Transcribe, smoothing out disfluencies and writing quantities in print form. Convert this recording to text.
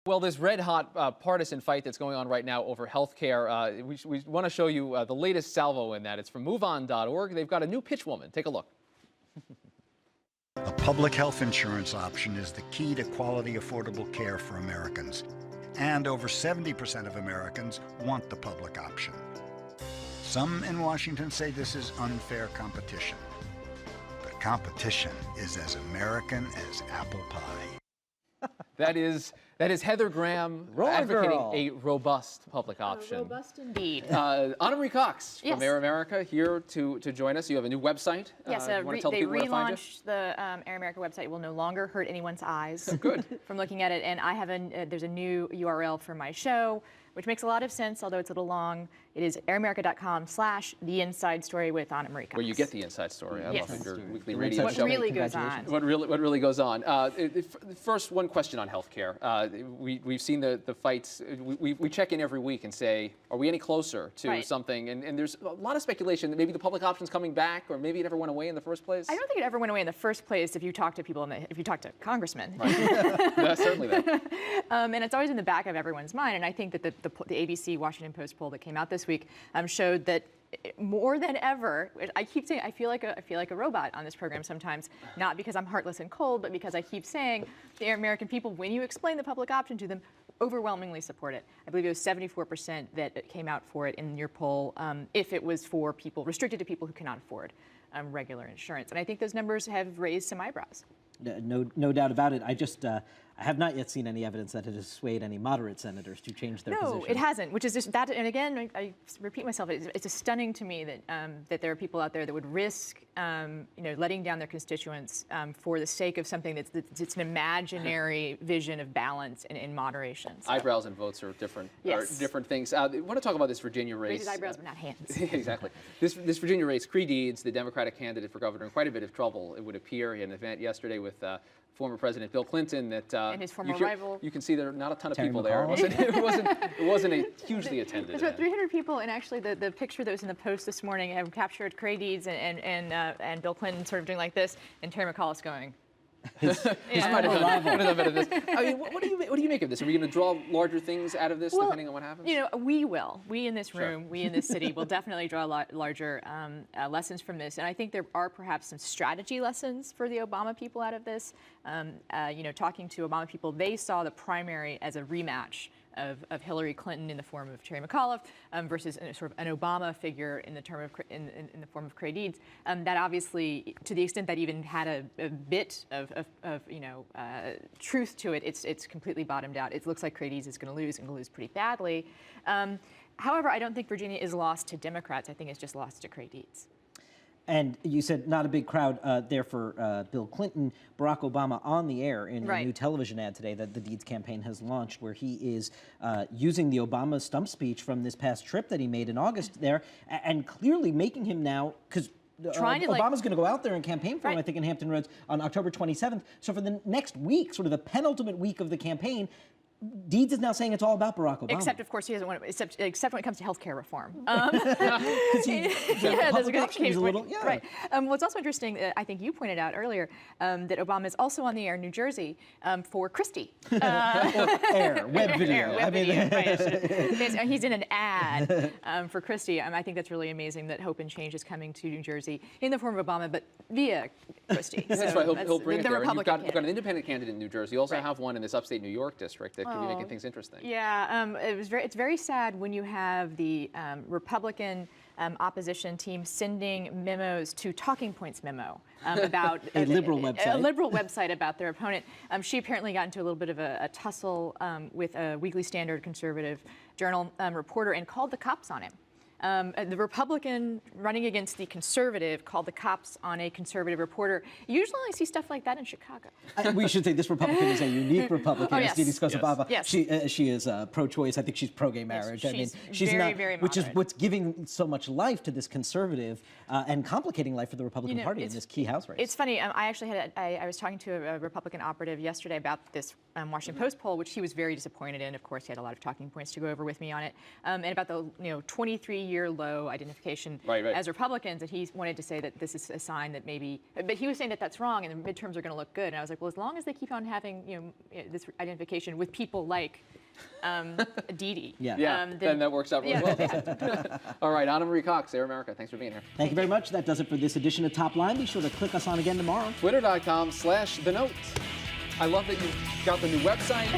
Well, this red-hot partisan fight that's going on right now over health care, we want to show you the latest salvo in that. It's from MoveOn.org. They've got a new pitch woman. Take a look. A public health insurance option is the key to quality, affordable care for Americans. And over 70% of Americans want the public option. Some in Washington say this is unfair competition. But competition is as American as apple pie. That is Heather Graham advocating a robust public option. Robust indeed. Anna Marie Cox Yes. from Air America here to join us. You have a new website. Yes, you want to tell they people where to find you? relaunched the Air America website. It will no longer hurt anyone's eyes Good. from looking at it. And I have there's a new URL for my show, which makes a lot of sense, although it's a little long. It is airamerica.com/The Inside Story with Anna Marie Cox. Where you get the inside story. I Yes. love your weekly radio What show. really goes on. What really goes on. First, one question on healthcare. We've seen the fights. We check in every week and say, are we any closer to Right. something? And there's a lot of speculation that maybe the public option's coming back, or maybe it never went away in the first place. I don't think it ever went away in the first place if you talk to people, if you talk to congressmen. Right. Yeah, certainly that. And it's always in the back of everyone's mind. And I think that the ABC Washington Post poll that came out this week showed that more than ever, I keep saying I feel like a robot on this program sometimes, not because I'm heartless and cold, but because I keep saying the American people, when you explain the public option to them, overwhelmingly support it. I believe it was 74% that came out for it in your poll, if it was for people, restricted to people who cannot afford regular insurance. And I think those numbers have raised some eyebrows. No doubt about it. I have not yet seen any evidence that it has swayed any moderate senators to change their position. No, it hasn't, which is just that, and again, I repeat myself, it's just stunning to me that there are people out there that would risk, letting down their constituents for the sake of something that's an imaginary vision of balance and moderation. So. Eyebrows and votes are different. Yes. Are different things. I want to talk about this Virginia race. Raises eyebrows, but not hands. Exactly. This Virginia race, Creed Eads, the Democratic candidate for governor, in quite a bit of trouble, it would appear. He had an event yesterday with former President Bill Clinton that and his former rival. You can see there are not a ton of Terry people McAuliffe. there. It wasn't a hugely attended There's about event. 300 people, and actually the picture that was in the Post this morning have captured Creed Eads and Bill Clinton sort of doing like this, and Terry McAuliffe going. Might have done better than this. I mean, what do you make of this? Are we going to draw larger things out of this, depending on what happens? We will. We in this room, we in this city, will definitely draw larger lessons from this. And I think there are perhaps some strategy lessons for the Obama people out of this. Talking to Obama people, they saw the primary as a rematch of Hillary Clinton in the form of Terry McAuliffe versus sort of an Obama figure in the form of Creed Eads. That obviously, to the extent that even had a bit of truth to it, it's completely bottomed out. It looks like Creed Eads is going to lose pretty badly. However, I don't think Virginia is lost to Democrats. I think it's just lost to Creed Eads. And you said not a big crowd there for Bill Clinton. Barack Obama on the air in a new television ad today that the Deeds campaign has launched, where he is using the Obama stump speech from this past trip that he made in August there, and clearly making him now, because Obama's going to go out there and campaign for him, I think, in Hampton Roads on October 27th. So for the next week, sort of the penultimate week of the campaign, Deeds is now saying it's all about Barack Obama. Except, of course, he doesn't want to, except when it comes to health care reform. Because that's a little, Right. What's also interesting, I think you pointed out earlier, that Obama is also on the air in New Jersey for Christie. Web video. Right. He's in an ad for Christie. I think that's really amazing that Hope and Change is coming to New Jersey in the form of Obama, but via Christie. That's right. He'll bring it there. You've got an independent candidate in New Jersey. You also have one in this upstate New York district that could be making things interesting. Yeah, it's very sad when you have the Republican opposition team sending memos to Talking Points memo about a liberal website about their opponent. She apparently got into a little bit of a tussle with a Weekly Standard conservative journal reporter and called the cops on him. The Republican running against the conservative called the cops on a conservative reporter. You usually only see stuff like that in Chicago. We should say this Republican is a unique Republican. Yes. Didi Scosababa. Yes. She is pro-choice. I think she's pro-gay marriage. Yes, she's very, not, very moderate. which is what's giving so much life to this conservative and complicating life for the Republican Party in this key House race. It's funny. I actually I was talking to a Republican operative yesterday about this Washington Post poll, which he was very disappointed in. Of course, he had a lot of talking points to go over with me on it, and about the 23 30-year low identification Right. as Republicans, and he wanted to say that this is a sign that maybe, but he was saying that that's wrong, and the midterms are going to look good. And I was like, well, as long as they keep on having this identification with people like Didi, then that works out really well. All right, Anna Marie Cox, Air America, thanks for being here. Thank you very much. That does it for this edition of Top Line. Be sure to click us on again tomorrow. Twitter.com/TheNote. I love that you got the new website.